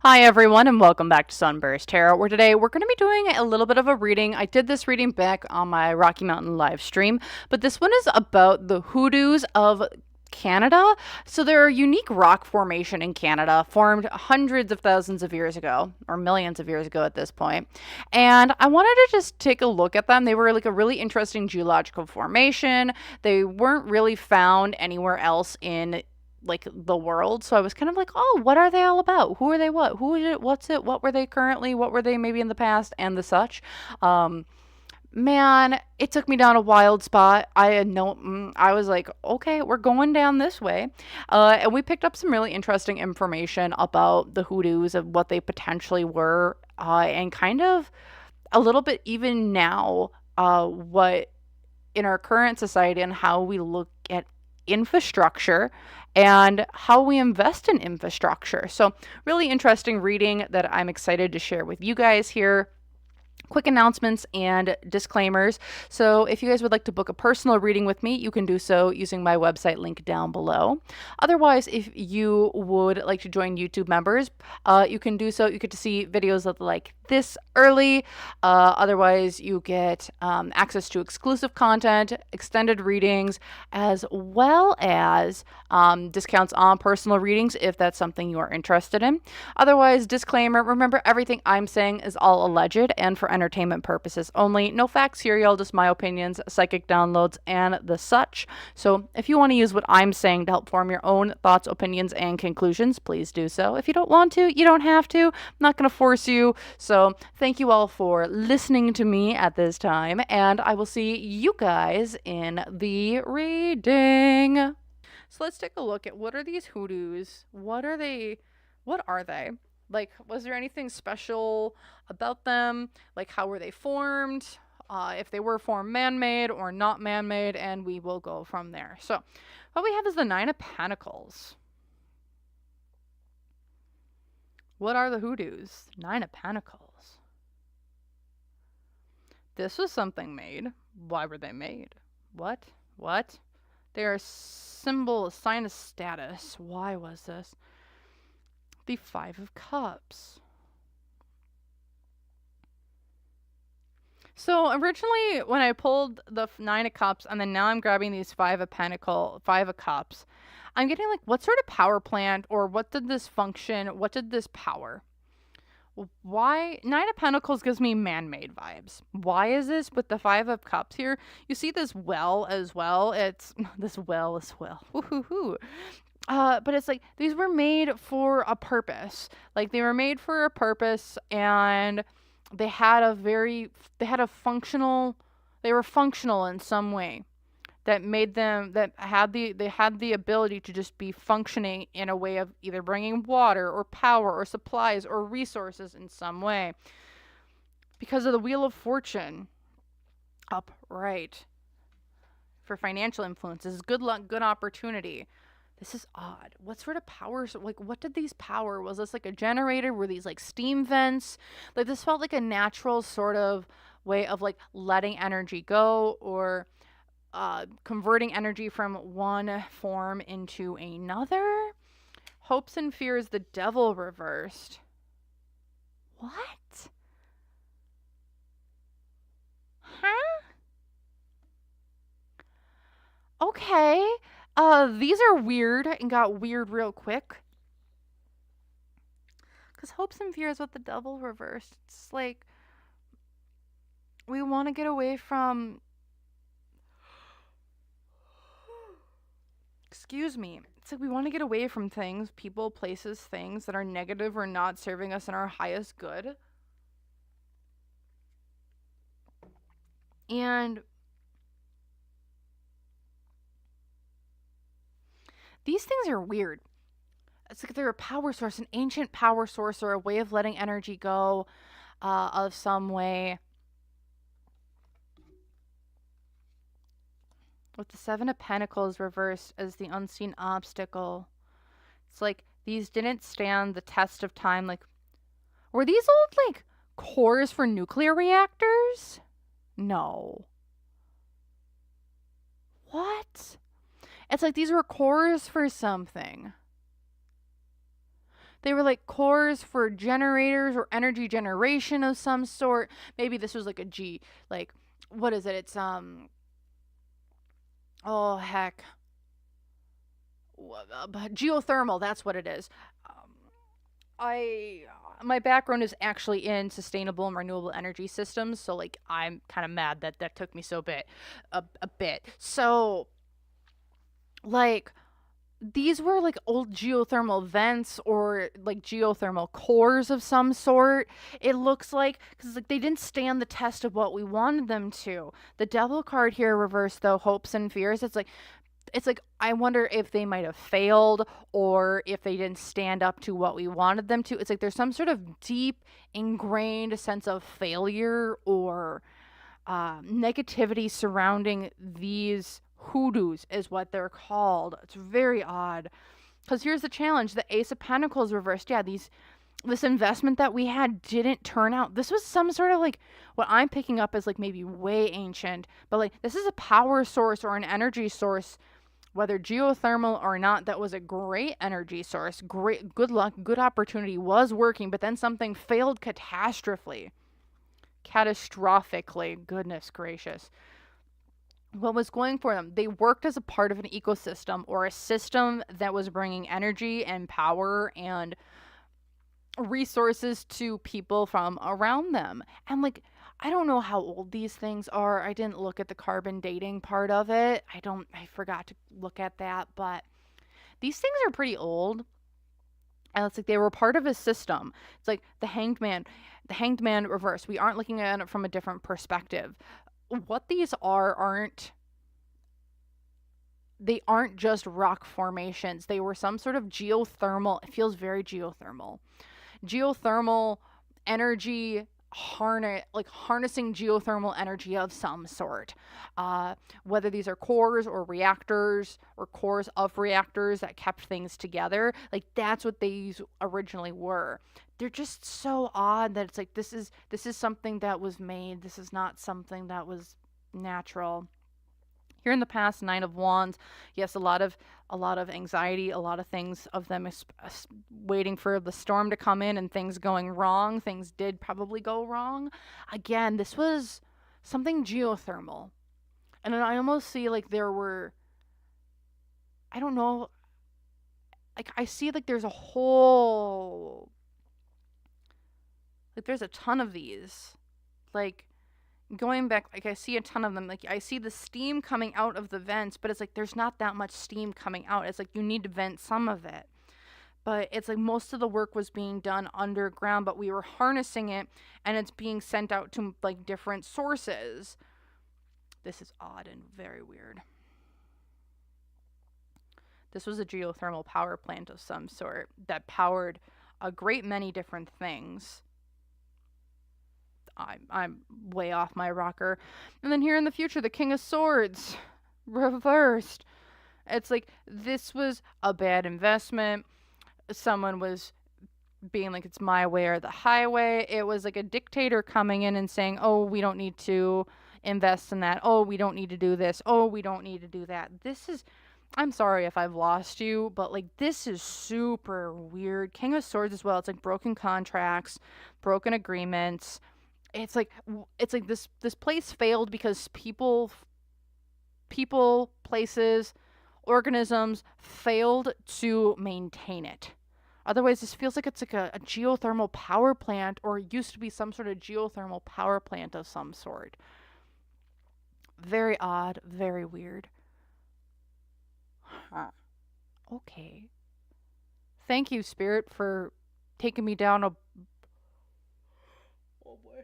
Hi everyone and welcome back to SunBurst Tarot, where today we're going to be doing a little bit of a reading. I did this reading back on my Rocky Mountain live stream, but this one is about the Hoodoos of Canada. So they're a unique rock formation in Canada, formed hundreds of thousands of years ago, or millions of years ago at this point. And I wanted to just take a look at them. They were like a really interesting geological formation. They weren't really found anywhere else in like the world. So I was kind of like, oh, what are they all about? Who are they? What? Who is it? What's it? What were they currently? What were they maybe in the past and the such? Um, Man, it took me down a wild spot. I had no, I was like, okay, we're going down this way. And we picked up some really interesting information about the hoodoos and what they potentially were, and kind of a little bit even now, what in our current society and how we look at infrastructure and how we invest in infrastructure. So, really interesting reading that I'm excited to share with you guys here. Quick announcements and disclaimers. So, if you guys would like to book a personal reading with me, you can do so using my website link down below. Otherwise, if you would like to join YouTube members, you can do so. You get to see videos of like this early. Otherwise, you get access to exclusive content, extended readings, as well as discounts on personal readings if that's something you are interested in. Otherwise, disclaimer, remember everything I'm saying is all alleged and for entertainment purposes only. No facts here, y'all, just my opinions, psychic downloads, and the such. So if you want to use what I'm saying to help form your own thoughts, opinions, and conclusions, please do so. If you don't want to, you don't have to. I'm not going to force you. So thank you all for listening to me at this time, and I will see you guys in the reading. So let's take a look at what are these hoodoos? What are they? What are they? Like, was there anything special about them? Like, how were they formed? If they were formed man-made or not man-made, and we will go from there. So, what we have is the Nine of Pentacles. What are the hoodoos? Nine of Pentacles. This was something made. Why were they made? What? What? They are a symbol, a sign of status. Why was this? The Five of Cups. So originally when I pulled the Nine of Cups and then now I'm grabbing these Five of Cups, I'm getting like, what sort of power plant or what did this function? What did this power? Why? Nine of Pentacles gives me man-made vibes. Why is this with the Five of Cups here? You see this well as well. It's this well as well. Woo-hoo-hoo. But it's like these were made for a purpose. Like they were made for a purpose, and they had a functional. They were functional in some way that made them they had the ability to just be functioning in a way of either bringing water or power or supplies or resources in some way. Because of the Wheel of Fortune, upright for financial influences, good luck, good opportunity. This is odd. What sort of powers, like, what did these power? Was this like a generator? Were these like steam vents? Like, this felt like a natural sort of way of like letting energy go or converting energy from one form into another. Hopes and fears, the devil reversed. What? Huh? Okay. These are weird and got weird real quick. Because hopes and fears with the devil reversed. It's like we want to get away from. Excuse me. It's like we want to get away from things, people, places, things that are negative or not serving us in our highest good. And these things are weird. It's like they're a power source, an ancient power source, or a way of letting energy go of some way. With the Seven of Pentacles reversed as the unseen obstacle. It's like these didn't stand the test of time. Like, were these old, like, cores for nuclear reactors? No. What? It's like these were cores for something. They were like cores for generators or energy generation of some sort. Maybe this was like a G, like, what is it? It's, oh heck. Geothermal, that's what it is. I my background is actually in sustainable and renewable energy systems, so like I'm kind of mad that that took me so a bit. So like these were like old geothermal vents or like geothermal cores of some sort. It looks like because like they didn't stand the test of what we wanted them to. The devil card here reversed though, hopes and fears. It's like I wonder if they might have failed or if they didn't stand up to what we wanted them to. It's like there's some sort of deep ingrained sense of failure or negativity surrounding these hoodoos is what they're called. It's very odd. Because here's the challenge: the Ace of Pentacles reversed. Yeah, this investment that we had didn't turn out. This was some sort of like what I'm picking up as like maybe way ancient, but like this is a power source or an energy source, whether geothermal or not, that was a great energy source. Great, good luck, good opportunity, was working, but then something failed catastrophically. Goodness gracious. What was going for them? They worked as a part of an ecosystem or a system that was bringing energy and power and resources to people from around them. And like, I don't know how old these things are. I didn't look at the carbon dating part of it. I forgot to look at that, but these things are pretty old. And it's like they were part of a system. It's like the hanged man reverse. We aren't looking at it from a different perspective. What these they aren't just rock formations. They were some sort of geothermal. It feels very geothermal energy, harnessing geothermal energy of some sort. Whether these are cores or reactors or cores of reactors that kept things together, like that's what these originally were. They're just so odd that it's like this is something that was made. This is not something that was natural. Here in the past, Nine of Wands, yes, a lot of anxiety, a lot of things of them waiting for the storm to come in and things going wrong. Things did probably go wrong. Again, this was something geothermal. And then I almost see like there were, I don't know, like I see like there's a whole, like there's a ton of these. Like going back, like I see a ton of them. Like I see the steam coming out of the vents, but it's like there's not that much steam coming out. It's like you need to vent some of it. But it's like most of the work was being done underground, but we were harnessing it and it's being sent out to like different sources. This is odd and very weird. This was a geothermal power plant of some sort that powered a great many different things. I'm way off my rocker. And then here in the future, the King of Swords reversed. It's like this was a bad investment. Someone was being like, it's my way or the highway. It was like a dictator coming in and saying, oh, we don't need to invest in that. Oh, we don't need to do this. Oh, we don't need to do that. I'm sorry if I've lost you, but like this is super weird. King of Swords as well. It's like broken contracts, broken agreements. It's like this place failed because people, places, organisms failed to maintain it. Otherwise, this feels like it's like a geothermal power plant, or it used to be some sort of geothermal power plant of some sort. Very odd, very weird. Huh. Okay. Thank you, Spirit, for taking me down a... Oh boy.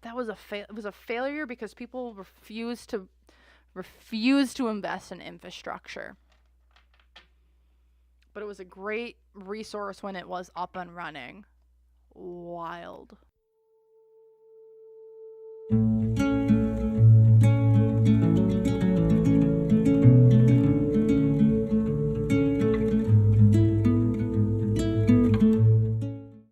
It was a failure because people refused to invest in infrastructure. But it was a great resource when it was up and running. Wild.